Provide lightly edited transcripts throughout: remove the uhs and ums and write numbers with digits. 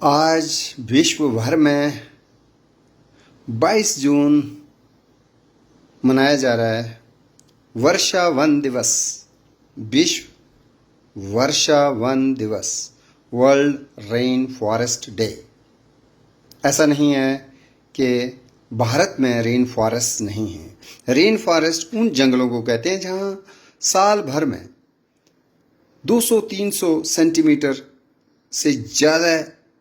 आज विश्व भर में 22 जून मनाया जा रहा है वर्षा वन दिवस। विश्व वर्षा वन दिवस, वर्ल्ड रेन फॉरेस्ट डे। ऐसा नहीं है कि भारत में रेन फॉरेस्ट नहीं है। रेन फॉरेस्ट उन जंगलों को कहते हैं जहाँ साल भर में 200-300 सेंटीमीटर से ज़्यादा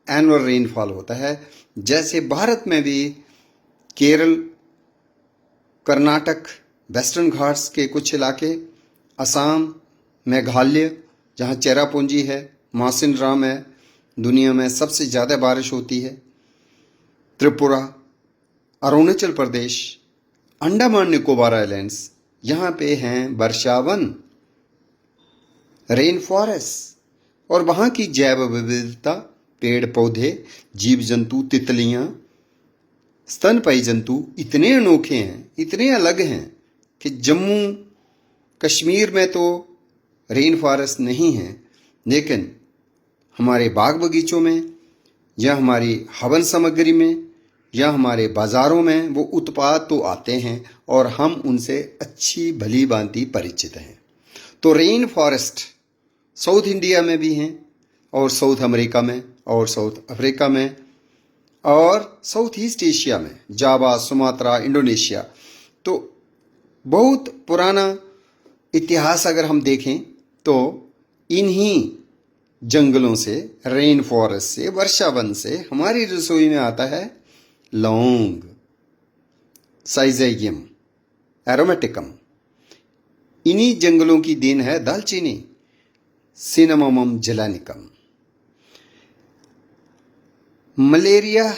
एनुअल रेनफॉल होता है। जैसे भारत में भी केरल, कर्नाटक, वेस्टर्न घाट्स के कुछ इलाके, असम, मेघालय जहाँ चेरापूंजी है, मौसिनराम है, दुनिया में सबसे ज़्यादा बारिश होती है, त्रिपुरा, अरुणाचल प्रदेश, अंडमान निकोबार आइलैंड्स, यहाँ पे हैं वर्षावन, रेन फॉरेस्ट। और वहाँ की जैव विविधता, पेड़ पौधे, जीव जंतु, तितलियाँ, स्तनपायी जंतु इतने अनोखे हैं, इतने अलग हैं कि जम्मू कश्मीर में तो रेन फॉरेस्ट नहीं है, लेकिन हमारे बाग बगीचों में या हमारी हवन सामग्री में या हमारे बाज़ारों में वो उत्पाद तो आते हैं और हम उनसे अच्छी भली भांति परिचित हैं। तो रेन फॉरेस्ट साउथ इंडिया में भी हैं और साउथ अमेरिका में और साउथ अफ्रीका में और साउथ ईस्ट एशिया में, जावा, सुमात्रा, इंडोनेशिया। तो बहुत पुराना इतिहास अगर हम देखें तो इन्हीं जंगलों से, रेन फॉरेस्ट से, वर्षावन से हमारी रसोई में आता है लौंग, साइजेगियम, एरोमेटिकम। इन्हीं जंगलों की देन है दालचीनी, सिनेमोमम जैनेटिकम। मलेरिया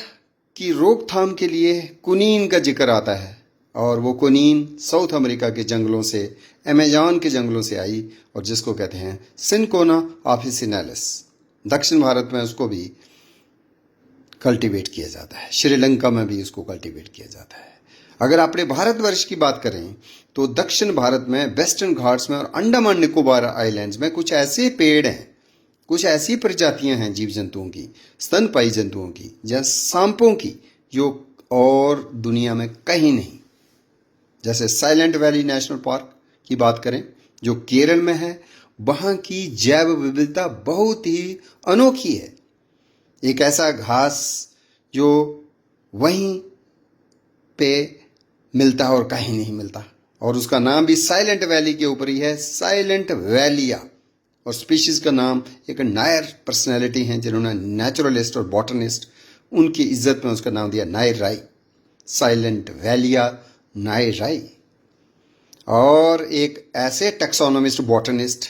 की रोकथाम के लिए कुनीन का जिक्र आता है और वो कुनीन साउथ अमेरिका के जंगलों से, अमेज़न के जंगलों से आई और जिसको कहते हैं सिनकोना ऑफिसिनालिस। दक्षिण भारत में उसको भी कल्टीवेट किया जाता है, श्रीलंका में भी उसको कल्टीवेट किया जाता है। अगर अपने भारतवर्ष की बात करें तो दक्षिण भारत में, वेस्टर्न घाट्स में और अंडमान निकोबार आइलैंड्स में कुछ ऐसे पेड़ हैं, कुछ ऐसी प्रजातियां हैं जीव जंतुओं की, स्तनपायी जंतुओं की या सांपों की, जो और दुनिया में कहीं नहीं। जैसे साइलेंट वैली नेशनल पार्क की बात करें जो केरल में है, वहाँ की जैव विविधता बहुत ही अनोखी है। एक ऐसा घास जो वहीं पे मिलता है और कहीं नहीं मिलता, और उसका नाम भी साइलेंट वैली के ऊपर ही है, साइलेंट वैलिया। और स्पीशीज़ का नाम एक नायर पर्सनैलिटी हैं जिन्होंने नेचुरलिस्ट और बॉटनिस्ट, उनकी इज्जत में उसका नाम दिया नायर राई, साइलेंट वैलिया नायर राई। और एक ऐसे टैक्सोनॉमिस्ट बॉटनिस्ट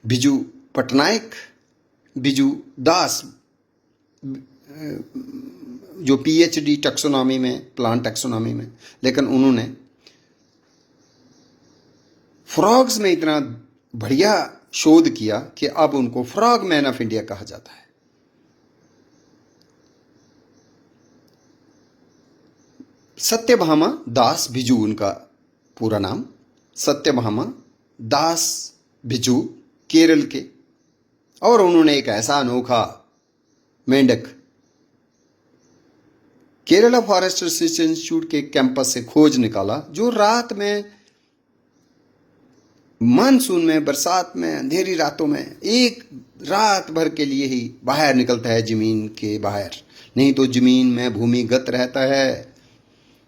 बिजू पटनायक, बिजू दास, जो पीएचडी टैक्सोनॉमी में, प्लांट टैक्सोनॉमी में, लेकिन उन्होंने फ्रॉग्स में इतना बढ़िया शोध किया कि अब उनको फ्रॉग मैन ऑफ इंडिया कहा जाता है। सत्यभामा दास बिजू उनका पूरा नाम, सत्यभामा दास बिजू, केरल के। और उन्होंने एक ऐसा अनोखा मेंढक केरला फॉरेस्ट रिसर्च इंस्टीट्यूट के कैंपस से खोज निकाला, जो रात में, मानसून में, बरसात में, अंधेरी रातों में एक रात भर के लिए ही बाहर निकलता है जमीन के बाहर, नहीं तो जमीन में भूमिगत रहता है।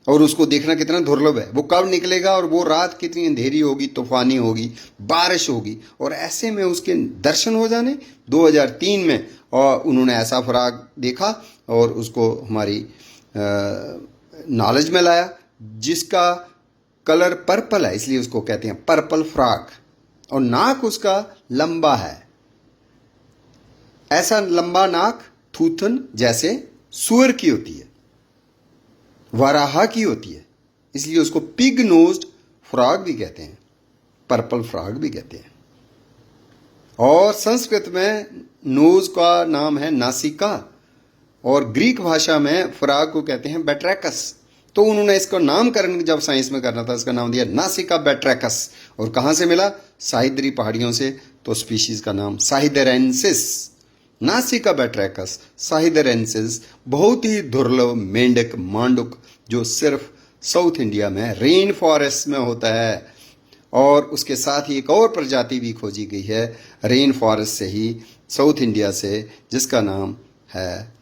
और उसको देखना कितना दुर्लभ है, वो कब निकलेगा और वो रात कितनी अंधेरी होगी, तूफानी होगी, बारिश होगी, और ऐसे में उसके दर्शन हो जाने। 2003 में और उन्होंने ऐसा फ्रॉग देखा और उसको हमारी नॉलेज में लाया, जिसका कलर पर्पल है, इसलिए उसको कहते हैं पर्पल फ्रॉग। और नाक उसका लंबा है, ऐसा लंबा नाक थूथन जैसे सुअर की होती है, वराहा की होती है, इसलिए उसको पिग नोज्ड फ्रॉग भी कहते हैं, पर्पल फ्रॉग भी कहते हैं। और संस्कृत में नोज का नाम है नासिका और ग्रीक भाषा में फ्रॉग को कहते हैं बैट्रैकस। तो उन्होंने इसका नामकरण जब साइंस में करना था, इसका नाम दिया नासिका बैट्रैकस। और कहाँ से मिला? साहिद्री पहाड़ियों से। तो स्पीशीज का नाम साहिदेरेंसिस नासिका बैट्रैकस साहिदरेंसिस बहुत ही दुर्लभ मेंढक मांडुक जो सिर्फ साउथ इंडिया में रेन फॉरेस्ट में होता है। और उसके साथ ही एक और प्रजाति भी खोजी गई है रेन फॉरेस्ट से ही, साउथ इंडिया से, जिसका नाम है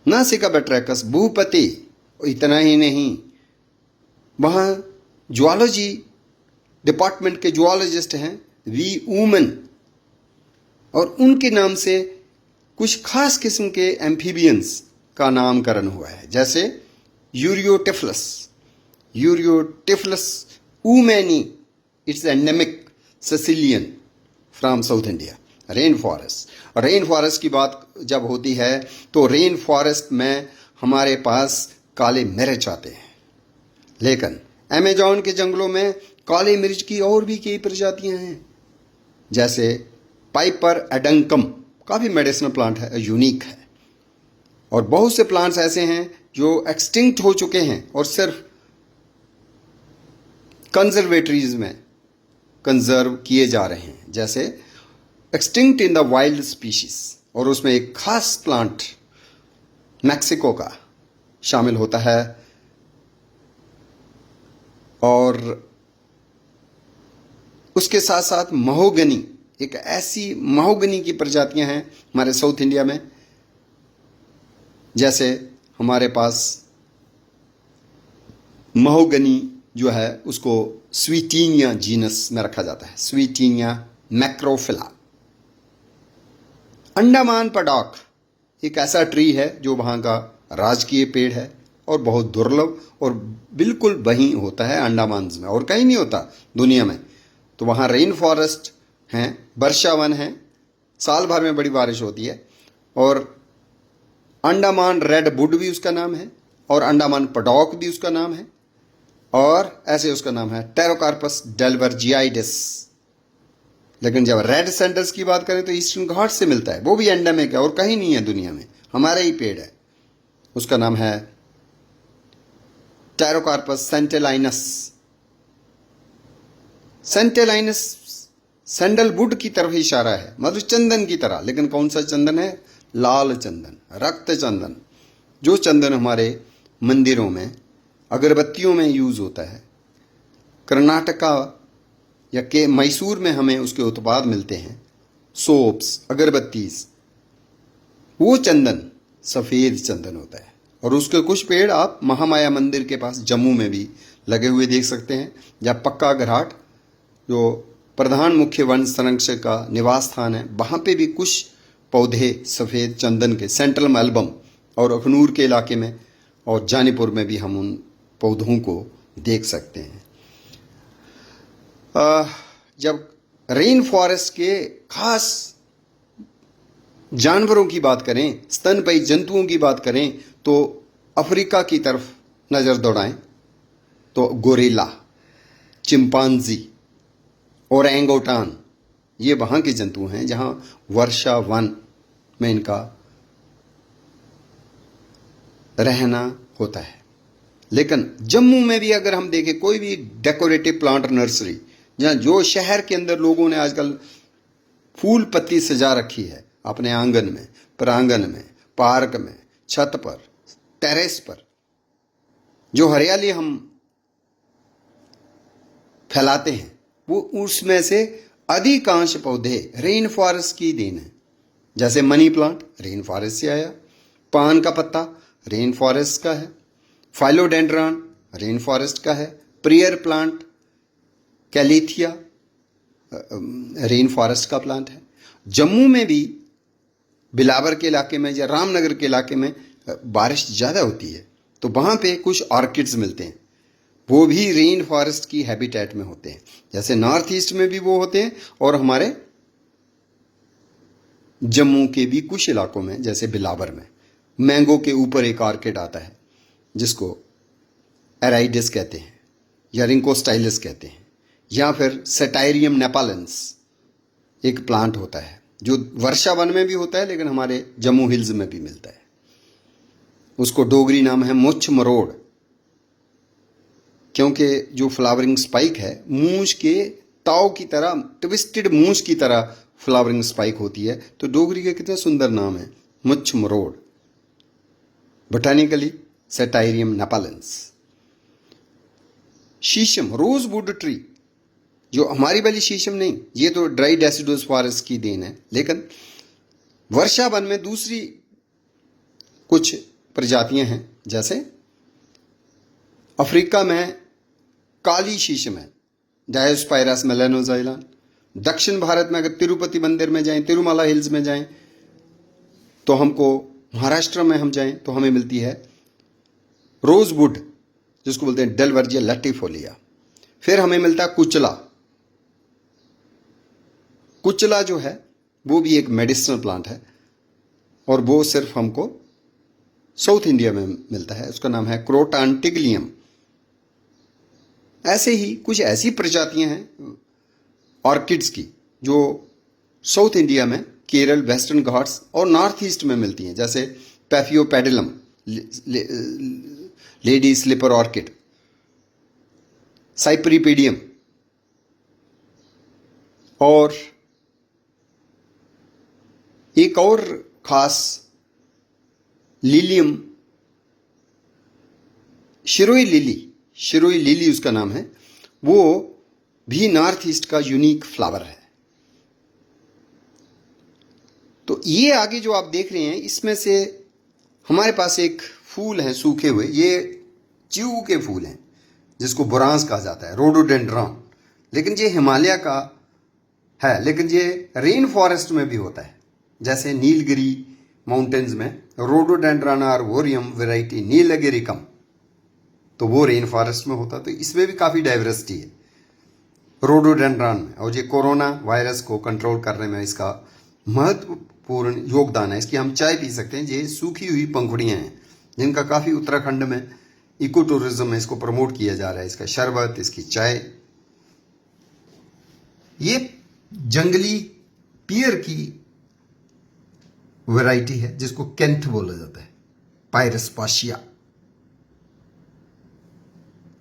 नासिका बैट्रैकस भूपति। इतना ही नहीं, वहाँ ज्वालॉजी डिपार्टमेंट के ज्वालॉजिस्ट हैं वी वूमन, और उनके नाम से कुछ खास किस्म के एम्फीबियंस का नामकरण हुआ है, जैसे Uraeotyphlus oommeni, it's endemic caecilian from south India. Rain forest की बात जब होती है तो रेन फॉरेस्ट में हमारे पास काले मिर्च आते हैं, लेकिन अमेजॉन के जंगलों में काले मिर्च की और भी कई प्रजातियां हैं, जैसे पाइपर एडंकम, काफ़ी मेडिसिनल प्लांट है, यूनिक है। और बहुत से प्लांट्स ऐसे हैं जो एक्सटिंक्ट हो चुके हैं और सिर्फ कंजर्वेटरीज में कंजर्व किए जा रहे हैं, जैसे extinct in the wild species. और उसमें एक खास प्लांट मैक्सिको का शामिल होता है। और उसके साथ साथ महोगनी, एक ऐसी महोगनी की प्रजातियां हैं हमारे साउथ इंडिया में, जैसे हमारे पास महोगनी जो है उसको स्वीटीनिया जीनस में रखा जाता है, स्वीटीनिया मैक्रोफिला। अंडमान पडॉक एक ऐसा ट्री है जो वहाँ का राजकीय पेड़ है और बहुत दुर्लभ और बिल्कुल वहीं होता है अंडमान में, और कहीं नहीं होता दुनिया में। तो वहाँ रेन फॉरेस्ट हैं, वर्षावन हैं, साल भर में बड़ी बारिश होती है। और अंडमान रेड वुड भी उसका नाम है, और अंडमान पडॉक भी उसका नाम है, और ऐसे उसका नाम है टेरोकार्पस डेल्वर्जियाइडिस। लेकिन जब रेड सैंडल्स की बात करें तो ईस्टर्न घाट से मिलता है, वो भी एंडेमिक है और कहीं नहीं है दुनिया में, हमारा ही पेड़ है। उसका नाम है टेरोकार्पस सेंटेलाइनस। सेंटेलाइनस सैंडलवुड की तरफ इशारा है, मतलब चंदन की तरह। लेकिन कौन सा चंदन है? लाल चंदन, रक्त चंदन, जो चंदन हमारे मंदिरों में अगरबत्तियों में यूज़ होता है। कर्नाटका या के मैसूर में हमें उसके उत्पाद मिलते हैं, सोप्स, अगरबत्तीस। वो चंदन सफ़ेद चंदन होता है। और उसके कुछ पेड़ आप महामाया मंदिर के पास जम्मू में भी लगे हुए देख सकते हैं, जहाँ पक्का घाट जो प्रधान मुख्य वन संरक्षक का निवास स्थान है, वहाँ पे भी कुछ पौधे सफ़ेद चंदन के, सेंट्रल मेलबम और अखनूर के इलाके में और जानीपुर में भी हम उन पौधों को देख सकते हैं। जब रेन फॉरेस्ट के खास जानवरों की बात करें, स्तनपायी जंतुओं की बात करें, तो अफ्रीका की तरफ नज़र दौड़ाएं तो गोरिल्ला, चिंपांजी, ओरंगुटान, ये वहाँ के जंतु हैं जहाँ वर्षा वन में इनका रहना होता है। लेकिन जम्मू में भी अगर हम देखें कोई भी डेकोरेटिव प्लांट नर्सरी, जहाँ जो शहर के अंदर लोगों ने आजकल फूल पत्ती सजा रखी है अपने आंगन में, प्रांगण में, पार्क में, छत पर, टेरेस पर, जो हरियाली हम फैलाते हैं, वो उसमें से अधिकांश पौधे रेन फॉरेस्ट की देन है। जैसे मनी प्लांट रेन फॉरेस्ट से आया, पान का पत्ता रेन फॉरेस्ट का है, फाइलोडेंड्रॉन रेन फॉरेस्ट का है, प्रियर प्लांट कैलिथिया रेन फॉरेस्ट का प्लांट है। जम्मू में भी बिलावर के इलाके में या रामनगर के इलाके में बारिश ज़्यादा होती है, तो वहाँ पे कुछ ऑर्किड्स मिलते हैं, वो भी रेन फॉरेस्ट की हैबिटेट में होते हैं। जैसे नॉर्थ ईस्ट में भी वो होते हैं, और हमारे जम्मू के भी कुछ इलाकों में, जैसे बिलावर में मैंगो के ऊपर एक ऑर्किड आता है जिसको एराइडिस कहते हैं या रिंकोस्टाइलस कहते हैं, या फिर सेटाइरियम नेपालेंस एक प्लांट होता है जो वर्षा वन में भी होता है, लेकिन हमारे जम्मू हिल्स में भी मिलता है। उसको डोगरी नाम है मुछ मरोड़, क्योंकि जो फ्लावरिंग स्पाइक है मूंछ के ताव की तरह, ट्विस्टेड मूंछ की तरह फ्लावरिंग स्पाइक होती है। तो डोगरी का कितना सुंदर नाम है, मुच्छ मरोड़, बोटानिकली सेटाइरियम नेपालेंस। शीशम, रोज वुड ट्री, जो हमारी वाली शीशम नहीं, ये तो ड्राई डेसिडुअस फॉरेस्ट की देन है, लेकिन वर्षा वन में दूसरी कुछ प्रजातियां हैं, जैसे अफ्रीका में काली शीशम है, डायोस्पायरस मेलानोजाइलन। दक्षिण भारत में अगर तिरुपति मंदिर में जाएं, तिरुमाला हिल्स में जाएं, तो हमको महाराष्ट्र में हम जाएं तो हमें मिलती है रोजवुड, जिसको बोलते हैं डेलवर्जिया लैटिफोलिया। फिर हमें मिलता है कुचला। कुचला जो है वो भी एक मेडिसिनल प्लांट है और वो सिर्फ हमको साउथ इंडिया में मिलता है, उसका नाम है क्रोटांटिग्लियम। ऐसे ही कुछ ऐसी प्रजातियां हैं ऑर्किड्स की जो साउथ इंडिया में केरल, वेस्टर्न घाट्स और नॉर्थ ईस्ट में मिलती हैं, जैसे पैफियोपेडिलम, लेडी स्लीपर ऑर्किड, साइप्रिपीडियम और एक और खास लिलियम, शिरोई लिली उसका नाम है, वो भी नॉर्थ ईस्ट का यूनिक फ्लावर है। तो ये आगे जो आप देख रहे हैं, इसमें से हमारे पास एक फूल हैं सूखे हुए, ये च्यू के फूल हैं जिसको बोरांस कहा जाता है, रोडोडेंड्रॉन। लेकिन ये हिमालय का है, लेकिन ये रेन फॉरेस्ट में भी होता है, जैसे नीलगिरी माउंटेन्स में रोडोडेंड्रॉन आर्बोरियम वैरायटी नीलगिरिकम, तो वो रेन फॉरेस्ट में होता है। तो इसमें भी काफ़ी डाइवर्सिटी है रोडोडेंड्रॉन में, और ये कोरोना वायरस को कंट्रोल करने में इसका महत्वपूर्ण योगदान है। इसकी हम चाय पी सकते हैं। ये सूखी हुई पंखुड़ियाँ हैं जिनका काफ़ी उत्तराखंड में इको टूरिज्म में इसको प्रमोट किया जा रहा है, इसका शरबत, इसकी चाय। ये जंगली पियर की वैरायटी है जिसको केंथ बोला जाता है, पायरस पाशिया।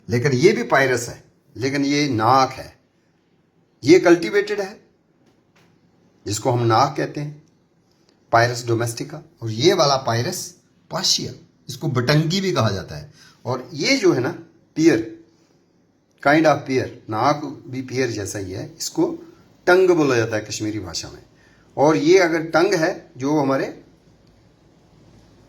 लेकिन ये भी पायरस है, लेकिन ये नाक है, ये कल्टीवेटेड है जिसको हम नाक कहते हैं, पायरस डोमेस्टिका। और ये वाला पायरस पाशिया, इसको बटंगी भी कहा जाता है। और ये जो है ना पियर, काइंड ऑफ पियर, नाक भी पियर जैसा ही है, इसको टंग बोला जाता है कश्मीरी भाषा में। और ये अगर टंग है जो हमारे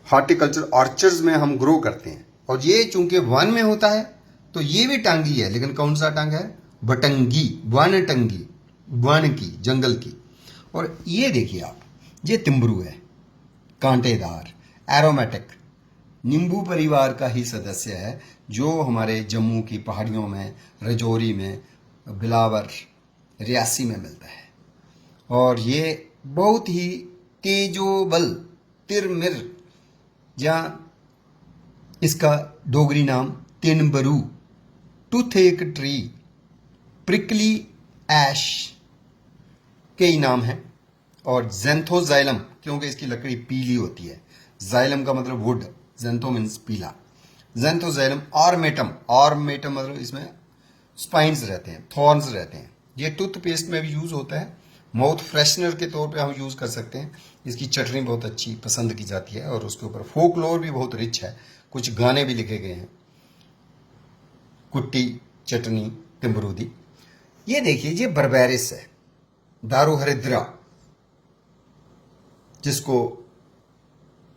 हॉर्टिकल्चर ऑर्चर्ड्स में हम ग्रो करते हैं, और ये चूंकि वन में होता है तो ये भी टंग ही है, लेकिन कौन सा टंग है, बटंगी, वन टंगी, वन की, जंगल की। और ये देखिए आप, ये तिम्बरू है, कांटेदार, एरोमेटिक, नींबू परिवार का ही सदस्य है, जो हमारे जम्मू की पहाड़ियों में, रजौरी में, बिलावर, रियासी में मिलता है। और ये बहुत ही तेजोबल तिरमिर, जहाँ इसका डोगरी नाम तिनबरू, टूथेक ट्री, प्रिकली ऐश कई नाम है। और जेंथोजाइलम, क्योंकि इसकी लकड़ी पीली होती है, जाइलम का मतलब वुड, जेंथो मीन्स पीला, जेंथोजाइलम। ऑर्मेटम, ऑर्मेटम मतलब इसमें स्पाइन्स रहते हैं, थॉर्न्स रहते हैं। ये टूथपेस्ट में भी यूज़ होता है, माउथ फ्रेशनर के तौर पे हम यूज़ कर सकते हैं। इसकी चटनी बहुत अच्छी पसंद की जाती है और उसके ऊपर फोकलोर भी बहुत रिच है, कुछ गाने भी लिखे गए हैं, कुट्टी चटनी तिम्बरूदी। ये देखिए, ये बर्बेरिस है, दारू हरिद्रा, जिसको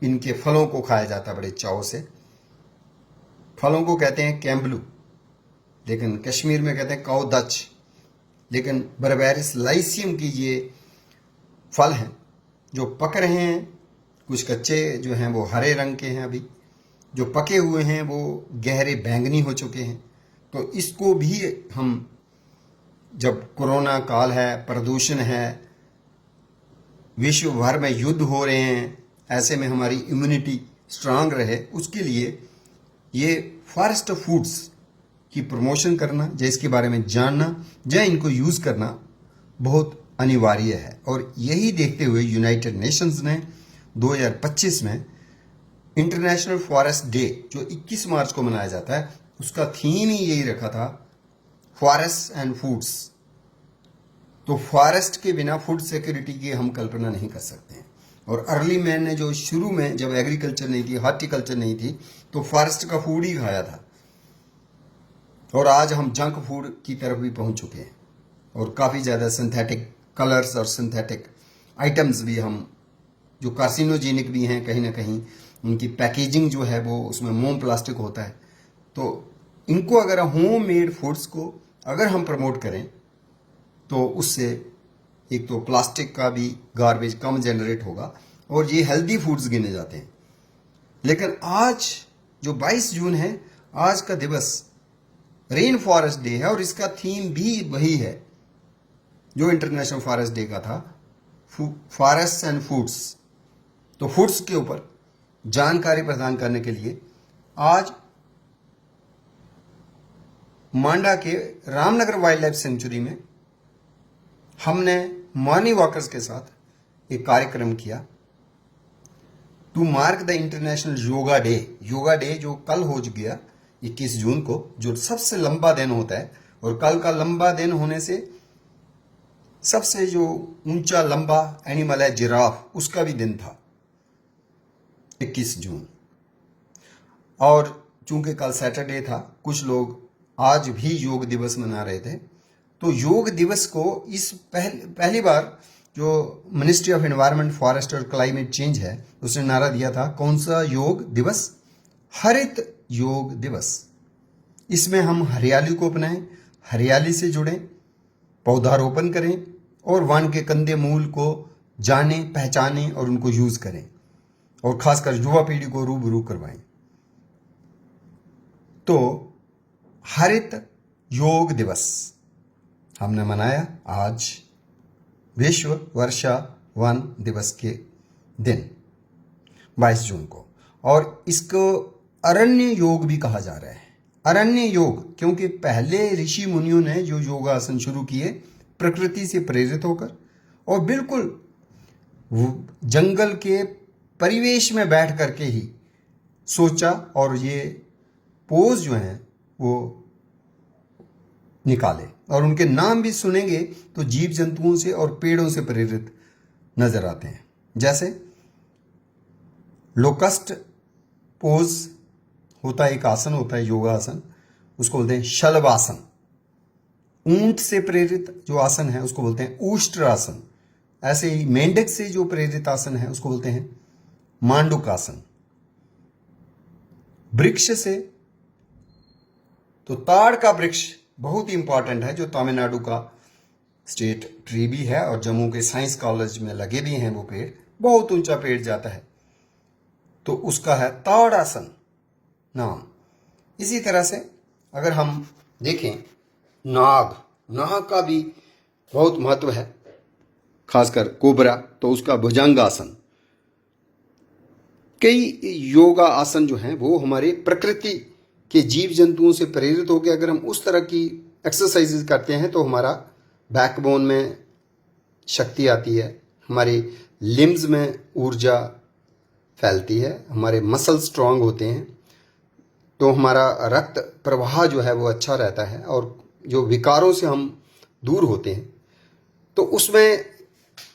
इनके फलों को खाया जाता है बड़े चाव से। फलों को कहते हैं कैम्बलू, लेकिन कश्मीर में कहते हैं काउदच। लेकिन बर्बेरिस लाइसियम की ये फल हैं जो पक रहे हैं, कुछ कच्चे जो हैं वो हरे रंग के हैं, अभी जो पके हुए हैं वो गहरे बैंगनी हो चुके हैं। तो इसको भी हम, जब कोरोना काल है, प्रदूषण है, विश्व भर में युद्ध हो रहे हैं, ऐसे में हमारी इम्यूनिटी स्ट्रांग रहे, उसके लिए ये फॉरेस्ट फूड्स की प्रमोशन करना, या इसके बारे में जानना, या इनको यूज़ करना बहुत अनिवार्य है। और यही देखते हुए यूनाइटेड नेशंस ने 2025 में इंटरनेशनल फॉरेस्ट डे, जो 21 मार्च को मनाया जाता है, उसका थीम ही यही रखा था, फॉरेस्ट एंड फूड्स। तो फॉरेस्ट के बिना फूड सिक्योरिटी की हम कल्पना नहीं कर सकते हैं। और अर्ली मैन ने जो शुरू में जब एग्रीकल्चर नहीं थी, हॉर्टिकल्चर नहीं थी, तो फॉरेस्ट का फूड ही खाया था। और आज हम जंक फूड की तरफ भी पहुंच चुके हैं और काफ़ी ज़्यादा सिंथेटिक कलर्स और सिंथेटिक आइटम्स भी हम जो कार्सिनोजेनिक भी हैं, कहीं ना कहीं उनकी पैकेजिंग जो है वो उसमें मोम प्लास्टिक होता है। तो इनको अगर होम मेड फूड्स को अगर हम प्रमोट करें तो उससे एक तो प्लास्टिक का भी गार्बेज कम जनरेट होगा और ये हेल्दी फूड्स गिने जाते हैं। लेकिन आज जो 22 जून है, आज का दिवस रेन फॉरेस्ट डे है और इसका थीम भी वही है जो इंटरनेशनल फॉरेस्ट डे का था, फॉरेस्ट एंड फूड्स। तो फूड्स के ऊपर जानकारी प्रदान करने के लिए आज मांडा के रामनगर वाइल्ड लाइफ सेंचुरी में हमने मॉर्निंग वॉकर्स के साथ एक कार्यक्रम किया to mark the international yoga day. Yoga day जो कल हो गया 21 जून को, जो सबसे लंबा दिन होता है, और कल का लंबा दिन होने से सबसे जो ऊंचा लंबा एनिमल है जिराफ, उसका भी दिन था 21 जून। और चूंकि कल सैटरडे था, कुछ लोग आज भी योग दिवस मना रहे थे। तो योग दिवस को इस पहली बार जो मिनिस्ट्री ऑफ एनवायरनमेंट, फॉरेस्ट और क्लाइमेट चेंज है, उसने नारा दिया था, कौन सा योग दिवस? हरित योग दिवस। इसमें हम हरियाली को अपनाएं, हरियाली से जुड़ें, पौधारोपण करें और वन के कंदे मूल को जानें, पहचानें और उनको यूज करें, और खासकर युवा पीढ़ी को रूबरू करवाएं। तो हरित योग दिवस हमने मनाया आज विश्व वर्षा वन दिवस के दिन 22 जून को। और इसको अरण्य योग भी कहा जा रहा है। अरण्य योग क्योंकि पहले ऋषि मुनियों ने जो योगासन शुरू किए प्रकृति से प्रेरित होकर, और बिल्कुल जंगल के परिवेश में बैठ करके ही सोचा, और ये पोज जो हैं वो निकाले। और उनके नाम भी सुनेंगे तो जीव जंतुओं से और पेड़ों से प्रेरित नजर आते हैं। जैसे लोकस्ट पोज होता है, एक आसन होता है योगासन, उसको बोलते हैं शलभासन। ऊंट से प्रेरित जो आसन है उसको बोलते हैं ऊष्ट्रासन। ऐसे ही मेंढक से जो प्रेरित आसन है उसको बोलते हैं मांडुकासन। वृक्ष से तो ताड़ का वृक्ष बहुत ही इंपॉर्टेंट है, जो तमिलनाडु का स्टेट ट्री भी है और जम्मू के साइंस कॉलेज में लगे भी हैं वो पेड़, बहुत ऊंचा पेड़ जाता है, तो उसका है ताड़ासन नाम। इसी तरह से अगर हम देखें नाग का भी बहुत महत्व है, खासकर कोबरा, तो उसका भुजंगासन। कई योगा आसन जो हैं वो हमारे प्रकृति के जीव जंतुओं से प्रेरित होकर अगर हम उस तरह की एक्सरसाइजेज करते हैं तो हमारा बैकबोन में शक्ति आती है, हमारे लिम्स में ऊर्जा फैलती है, हमारे मसल स्ट्रांग होते हैं, तो हमारा रक्त प्रवाह जो है वो अच्छा रहता है, और जो विकारों से हम दूर होते हैं। तो उसमें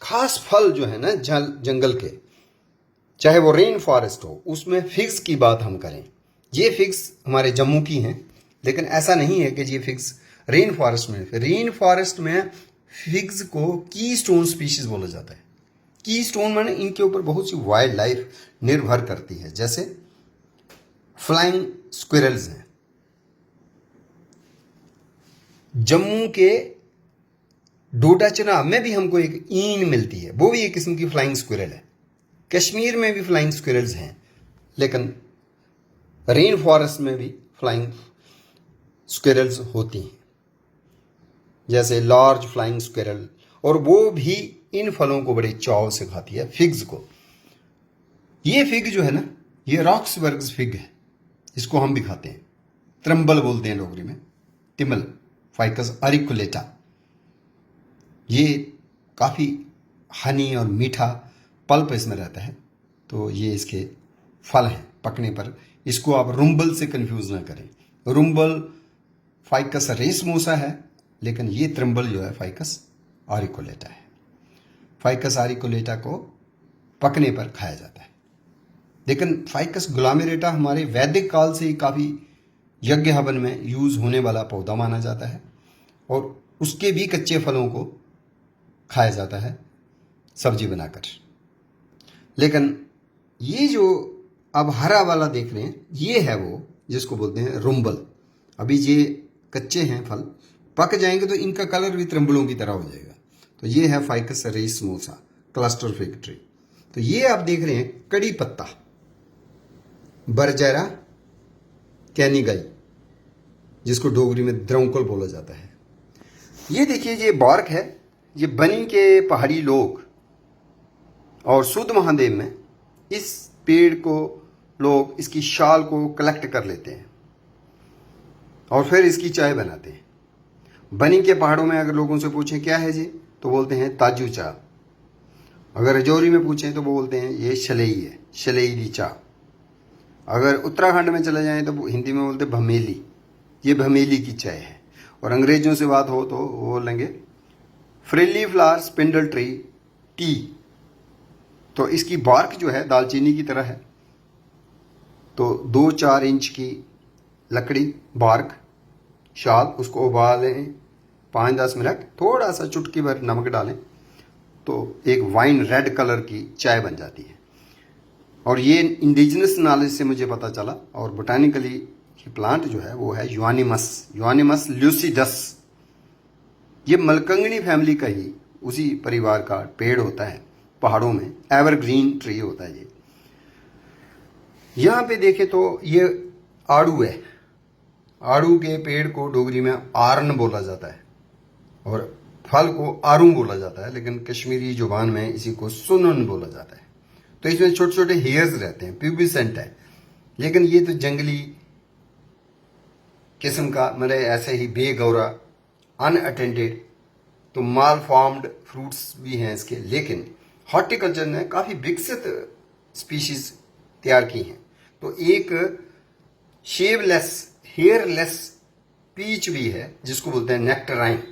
खास फल जो है ना जंगल के, चाहे वो रेन फॉरेस्ट हो, उसमें फिग्स की बात हम करें। ये फिग्स हमारे जम्मू की हैं, लेकिन ऐसा नहीं है कि ये फिग्स रेन फॉरेस्ट में फिग्स को की स्टोन स्पीशीज बोला जाता है। की स्टोन माने इनके ऊपर बहुत सी वाइल्ड लाइफ निर्भर करती है, जैसे फ्लाइंग स्क्विरल्स हैं। जम्मू के डोडा चिनाब में भी हमको एक ईन मिलती है, वो भी एक किस्म की फ्लाइंग स्क्विरल है। कश्मीर में भी फ्लाइंग स्क्विरल्स हैं, लेकिन रेन फॉरेस्ट में भी फ्लाइंग स्क्विरल्स होती हैं, जैसे लार्ज फ्लाइंग स्क्विरल, और वो भी इन फलों को बड़े चाव से खाती है, फिग्स को। ये फिग जो है ना, ये रॉक्सबर्ग्स फिग है, इसको हम भी खाते हैं, त्रम्बल बोलते हैं डोगरी में, तिमल, फाइकस अरिकुलेटा। ये काफ़ी हनी और मीठा पल्प इसमें रहता है, तो ये इसके फल हैं। पकने पर इसको आप रुम्बल से कंफ्यूज ना करें। रुम्बल फाइकस रेसमोसा है, लेकिन ये त्रम्बल जो है फाइकस ऑरिकुलेटा है। फाइकस ऑरिकुलेटा को पकने पर खाया जाता है। लेकिन फाइकस ग्लोमेरेटा हमारे वैदिक काल से ही काफ़ी यज्ञ हवन में यूज़ होने वाला पौधा माना जाता है और उसके भी कच्चे फलों को खाया जाता है सब्जी बनाकर। लेकिन ये जो अब हरा वाला देख रहे हैं, ये है वो जिसको बोलते हैं रुम्बल। अभी ये कच्चे हैं फल, पक जाएंगे तो इनका कलर भी त्रम्बलों की तरह हो जाएगा। तो ये है ficus racemosa cluster fig tree. तो ये आप देख रहे हैं कड़ी पत्ता, बरजैरा कैनिगाई, जिसको डोगरी में द्रौंकल बोला जाता है। ये देखिए, ये बार्क है। ये बनी के पहाड़ी लोग और सुध महादेव में इस पेड़ को लोग इसकी शाल को कलेक्ट कर लेते हैं और फिर इसकी चाय बनाते हैं। बनी के पहाड़ों में अगर लोगों से पूछें क्या है जी, तो बोलते हैं ताजू चा। अगर रजौरी में पूछें तो वो बोलते हैं ये शलई है, शलई दी चा। अगर उत्तराखंड में चले जाएं तो हिंदी में बोलते भमेली, ये भमेली की चाय है। और अंग्रेजों से बात हो तो वो बोलेंगे फ्रिली फ्लावर स्पिंडल ट्री टी। तो इसकी बार्क जो है दालचीनी की तरह है। तो 2-4 इंच की लकड़ी बार्क, शाल, उसको उबालें 5-10 मिनट, थोड़ा सा चुटकी भर नमक डालें तो एक वाइन रेड कलर की चाय बन जाती है। और ये इंडिजिनस नॉलेज से मुझे पता चला। और बोटानिकली ये प्लांट जो है वो है यूआनिमस ल्यूसिडस। ये मलकंगनी फैमिली का ही, उसी परिवार का पेड़ होता है। पहाड़ों में एवरग्रीन ट्री होता है ये। यहाँ पे देखें तो ये आड़ू है। आड़ू के पेड़ को डोगरी में आरन बोला जाता है और फल को आरू बोला जाता है, लेकिन कश्मीरी जुबान में इसी को सुनन बोला जाता है। तो इसमें छोटे छोटे हेयर्स रहते हैं, प्यूबिसेंट है। लेकिन ये तो जंगली किस्म का, मेरे ऐसे ही बेगौरा अनअटेंडेड, तो माल फॉर्म्ड फ्रूट्स भी हैं इसके। लेकिन हॉर्टिकल्चर ने काफ़ी विकसित स्पीशीज तैयार की हैं। तो एक शेवलेस हेयरलेस पीच भी है जिसको बोलते हैं नेक्टराइन।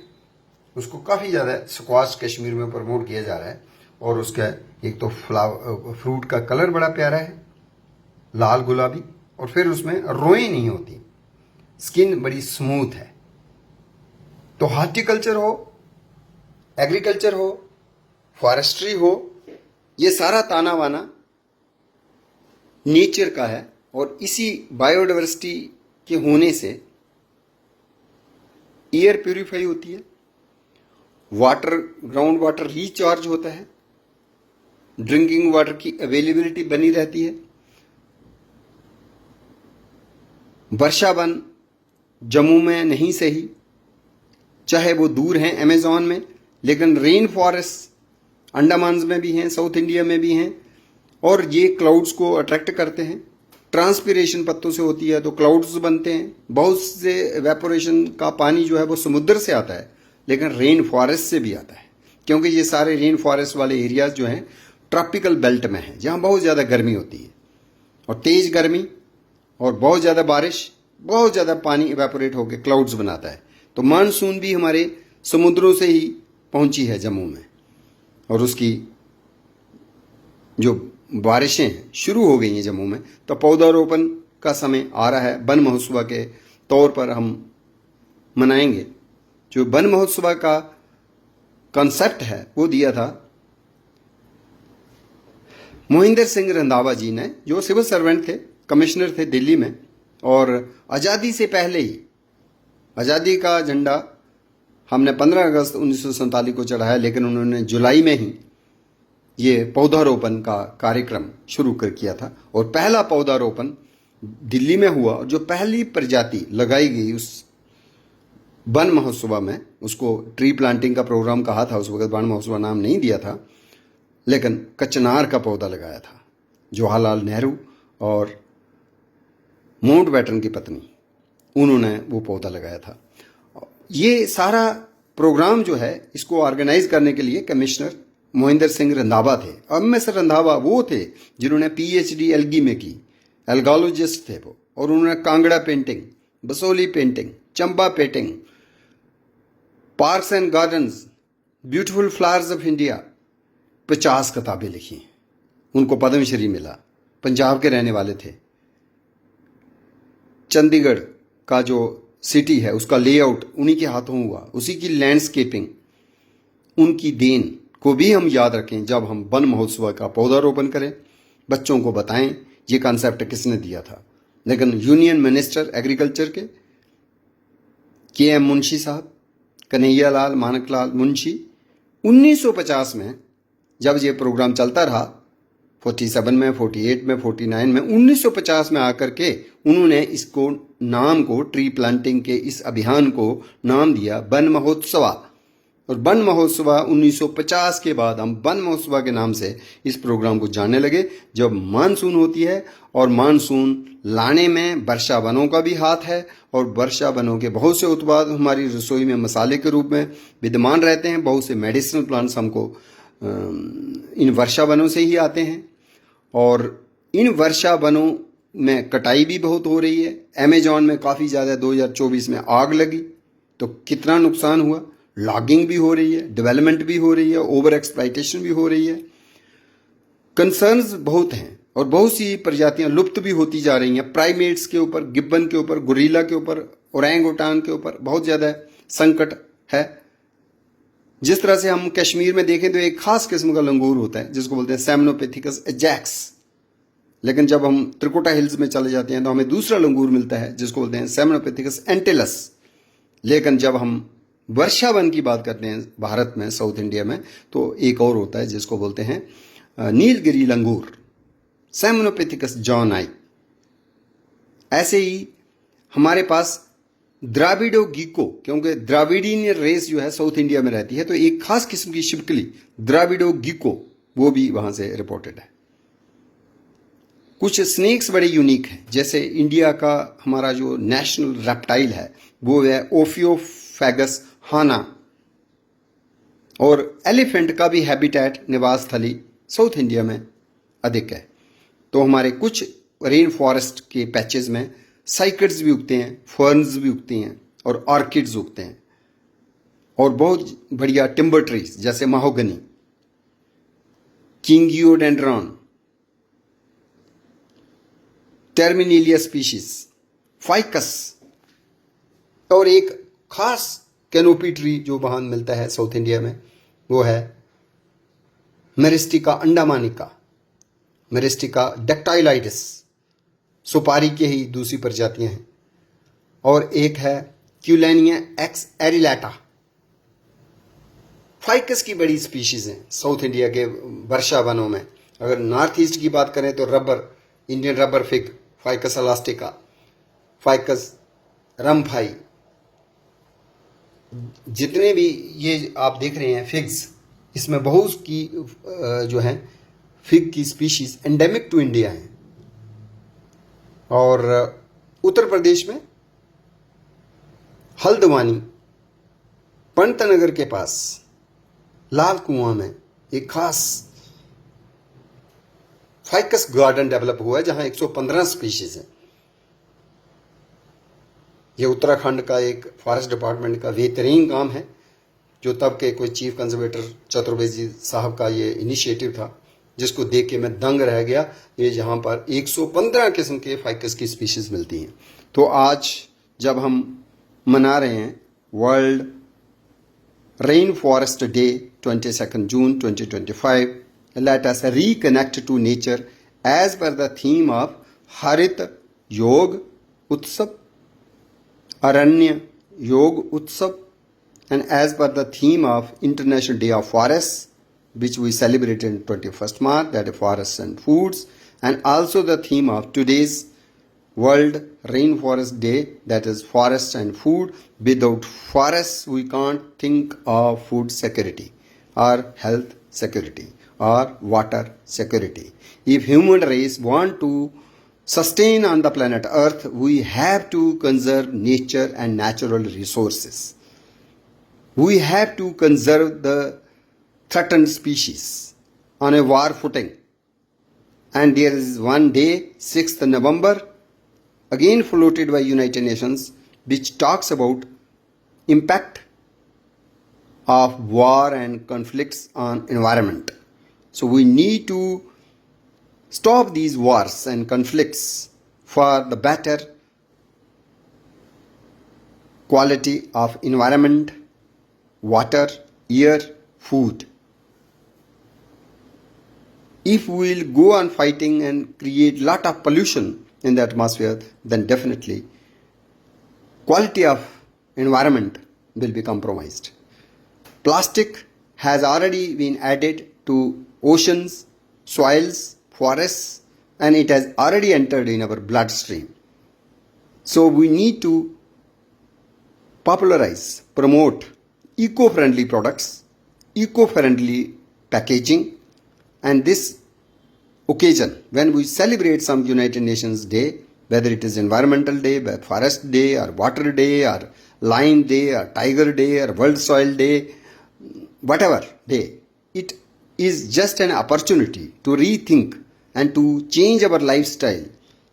उसको काफ़ी ज़्यादा स्क्वाश कश्मीर में प्रमोट किया जा रहा है। और उसका एक तो फ्रूट का कलर बड़ा प्यारा है, लाल गुलाबी, और फिर उसमें रोएं नहीं होती, स्किन बड़ी स्मूथ है। तो हॉर्टिकल्चर हो, एग्रीकल्चर हो, फॉरेस्ट्री हो, ये सारा ताना वाना नेचर का है। और इसी बायोडाइवर्सिटी के होने से एयर प्यूरिफाई होती है, वाटर, ग्राउंड वाटर रिचार्ज होता है, ड्रिंकिंग वाटर की अवेलेबिलिटी बनी रहती है। वर्षा वन जम्मू में नहीं सही, चाहे वो दूर हैं अमेज़न में, लेकिन रेन फॉरेस्ट अंडमान में भी हैं, साउथ इंडिया में भी हैं। और ये क्लाउड्स को अट्रैक्ट करते हैं। ट्रांसपिरेशन पत्तों से होती है तो क्लाउड्स बनते हैं। बहुत से एवेपोरेशन का पानी जो है वो समुद्र से आता है, लेकिन रेन फॉरेस्ट से भी आता है, क्योंकि ये सारे रेन फॉरेस्ट वाले एरियाज जो हैं ट्रॉपिकल बेल्ट में हैं, जहाँ बहुत ज़्यादा गर्मी होती है। और तेज़ गर्मी और बहुत ज़्यादा बारिश, बहुत ज़्यादा पानी इवेपोरेट होकर क्लाउड्स बनाता है। तो मानसून भी हमारे समुद्रों से ही पहुंची है जम्मू में, और उसकी जो बारिशें हैं शुरू हो गई हैं जम्मू में। तो पौधारोपण का समय आ रहा है। वन महोत्सव के तौर पर हम मनाएंगे। जो वन महोत्सव का कॉन्सेप्ट है वो दिया था मोहिंदर सिंह रंधावा जी ने, जो सिविल सर्वेंट थे, कमिश्नर थे दिल्ली में। और आज़ादी से पहले ही, आज़ादी का झंडा हमने 15 अगस्त 1947 को चढ़ाया, लेकिन उन्होंने जुलाई में ही ये पौधारोपण का कार्यक्रम शुरू कर किया था। और पहला पौधारोपण दिल्ली में हुआ। और जो पहली प्रजाति लगाई गई उस वन महोत्सव में, उसको ट्री प्लांटिंग का प्रोग्राम कहा था, उस वक्त वन महोत्सव नाम नहीं दिया था, लेकिन कचनार का पौधा लगाया था। जवाहरलाल नेहरू और माउंटबेटन की पत्नी, उन्होंने वो पौधा लगाया था। ये सारा प्रोग्राम जो है, इसको ऑर्गेनाइज करने के लिए कमिश्नर मोहिंदर सिंह रंधावा थे। एम.एस. रंधावा वो थे जिन्होंने पीएचडी एल्गी में की, एल्गोलॉजिस्ट थे वो। और उन्होंने Kangra painting, Basoli painting, Chamba painting, parks and gardens, beautiful flowers of India 50 किताबें लिखी। उनको पद्मश्री मिला। पंजाब के रहने वाले थे। चंडीगढ़ का जो सिटी है उसका लेआउट उन्हीं के हाथों हुआ, उसी की लैंडस्केपिंग, उनकी देन को भी हम याद रखें जब हम वन महोत्सव का पौधारोपण करें, बच्चों को बताएं ये कॉन्सेप्ट किसने दिया था। लेकिन यूनियन मिनिस्टर एग्रीकल्चर के एम मुंशी साहब, कन्हैया लाल मानकलाल मुंशी, 1950 में जब ये प्रोग्राम चलता रहा, 47 में, 48 में, 49 में, 1950 में आकर के उन्होंने इसको नाम को, ट्री प्लांटिंग के इस अभियान को नाम दिया वन महोत्सव। और वन महोत्सव 1950 के बाद हम वन महोत्सव के नाम से इस प्रोग्राम को जानने लगे। जब मानसून होती है और मानसून लाने में वर्षा वनों का भी हाथ है, और वर्षा वनों के बहुत से उत्पाद हमारी रसोई में मसाले के रूप में विद्यमान रहते हैं। बहुत से मेडिसिनल प्लांट्स हमको इन वर्षा वनों से ही आते हैं, और इन वर्षा वनों में कटाई भी बहुत हो रही है। अमेजॉन में काफ़ी ज़्यादा 2024 में आग लगी तो कितना नुकसान हुआ। लॉगिंग भी हो रही है, डेवलपमेंट भी हो रही है, ओवर एक्सप्लॉइटेशन भी हो रही है। कंसर्न्स बहुत हैं और बहुत सी प्रजातियां लुप्त भी होती जा रही हैं। प्राइमेट्स के ऊपर, गिब्बन के ऊपर, गोरिल्ला के ऊपर, ओरंग ओटांग के ऊपर बहुत ज़्यादा संकट है। जिस तरह से हम कश्मीर में देखें तो एक खास किस्म का लंगूर होता है जिसको बोलते हैं सेमनोपेथिकस एजैक्स, लेकिन जब हम त्रिकुटा हिल्स में चले जाते हैं तो हमें दूसरा लंगूर मिलता है जिसको बोलते हैं सेमनोपेथिकस एंटेलस। लेकिन जब हम वर्षा वन की बात करते हैं भारत में, साउथ इंडिया में, तो एक और होता है जिसको बोलते हैं नीलगिरी लंगूर, सेमनोपेथिकस जॉनाई। ऐसे ही हमारे पास द्राविडो गिको, क्योंकि द्राविडियन रेस जो है साउथ इंडिया में रहती है, तो एक खास किस्म की छिपकली द्राविडो गिको वो भी वहां से रिपोर्टेड है। कुछ स्नेक्स बड़े यूनिक हैं, जैसे इंडिया का हमारा जो नेशनल रेप्टाइल है वो है ओफियोफेगस हाना, और एलिफेंट का भी हैबिटेट, निवास स्थली साउथ इंडिया में अधिक है। तो हमारे कुछ रेन फॉरेस्ट के पैचेस में साइकड्स भी उगते हैं, फर्न्स भी उगती हैं और ऑर्किड्स उगते हैं, और बहुत बढ़िया टिम्बर ट्रीज जैसे महोगनी, किंगियोडेंड्रॉन, टर्मिनेलिया स्पीशीज, फाइकस, और एक खास कैनोपी ट्री जो वहां मिलता है साउथ इंडिया में वो है मेरिस्टिका अंडामानिका, मेरिस्टिका डेक्टाइलाइटिस, सुपारी के ही दूसरी प्रजातियां हैं। और एक है क्यूलेनिया एक्स एरिलेटा। फाइकस की बड़ी स्पीशीज हैं साउथ इंडिया के वर्षा वनों में। अगर नॉर्थ ईस्ट की बात करें तो rubber, Indian rubber fig, Ficus elastica, Ficus rumphii, जितने भी ये आप देख रहे हैं फिग्स, इसमें बहुत की जो है फिग की स्पीशीज एंडेमिक टू इंडिया हैं। और उत्तर प्रदेश में हल्द्वानी, पंतनगर के पास लाल कुआं में एक खास फाइकस गार्डन डेवलप हुआ है जहां 115 स्पीशीज हैं। यह उत्तराखंड का एक फॉरेस्ट डिपार्टमेंट का बेहतरीन काम है, जो तब के कोई चीफ कंजर्वेटर चतुर्वेदी साहब का ये इनिशिएटिव था, जिसको देख के मैं दंग रह गया। ये जहाँ पर 115 किस्म के फाइकस की स्पीशीज मिलती हैं। तो आज जब हम मना रहे हैं world rain forest day 22 June 2025, let us reconnect to nature as per the theme of Harit Yog उत्सव, अरण्य योग उत्सव, and as per the theme of International Day of Forests, which we celebrate in 21st March, that is forests and foods, and also the theme of today's World Rainforest Day, that is forests and food. Without forests, we can't think of food security or health security or water security. If human race want to sustain on the planet Earth, we have to conserve nature and natural resources. We have to conserve the threatened species on a war footing. And there is one day, 6th November, again floated by United Nations, which talks about impact of war and conflicts on environment. So we need to stop these wars and conflicts for the better quality of environment, water, air, food. If we will go on fighting and create lot of pollution in the atmosphere, then definitely quality of environment will be compromised. Plastic has already been added to oceans, soils, forests, and it has already entered in our bloodstream. So we need to popularize, promote eco-friendly products, eco-friendly packaging, and this occasion when we celebrate some United Nations Day, whether it is Environmental Day, Forest Day, or Water Day, or Lion Day, or Tiger Day, or World Soil Day, whatever day, it is just an opportunity to rethink and to change our lifestyle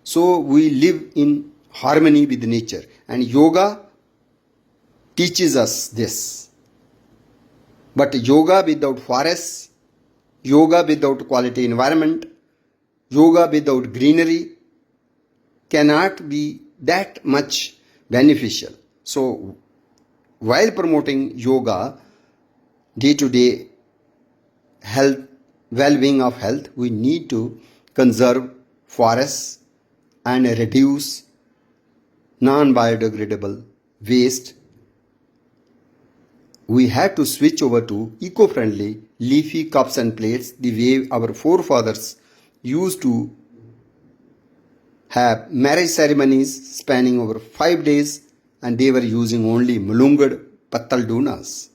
so we live in harmony with nature. And yoga teaches us this. But yoga without forests, yoga without quality environment, yoga without greenery cannot be that much beneficial. So while promoting yoga, day to day health, well-being of health, we need to conserve forests and reduce non-biodegradable waste. We have to switch over to eco-friendly leafy cups and plates the way our forefathers used to have marriage ceremonies spanning over 5 days, and they were using only mulungad pattal dunas.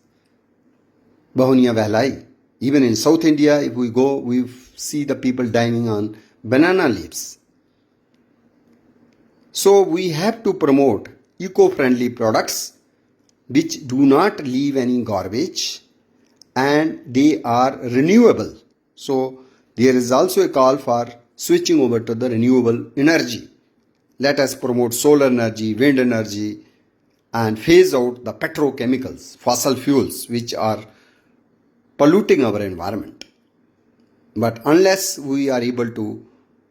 Bahuniya Vehlai. Even in South India, if we go, we see the people dining on banana leaves. So we have to promote eco-friendly products which do not leave any garbage and they are renewable. So there is also a call for switching over to the renewable energy. Let us promote solar energy, wind energy, and phase out the petrochemicals, fossil fuels, which are polluting our environment. But unless we are able to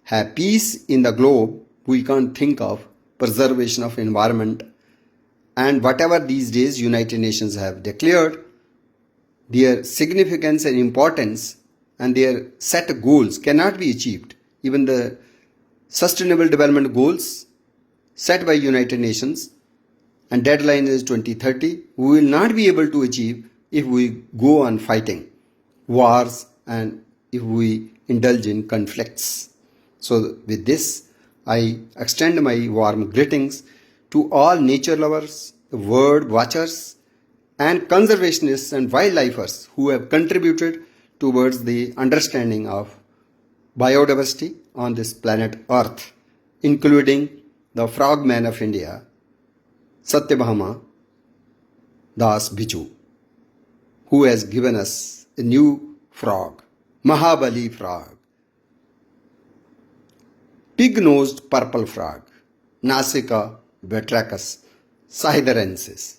have peace in the globe, we can't think of preservation of environment. And whatever these days United Nations have declared, their significance and importance and their set goals cannot be achieved. Even the Sustainable Development Goals set by United Nations and deadline is 2030, we will not be able to achieve if we go on fighting wars and if we indulge in conflicts. So with this, I extend my warm greetings to all nature lovers, bird watchers, and conservationists and wildlifers who have contributed towards the understanding of biodiversity on this planet Earth, including the frogman of India, Satyabhama Das Biju, who has given us a new frog, Mahabali frog, pig-nosed purple frog, Nasica batrachus sahidarensis.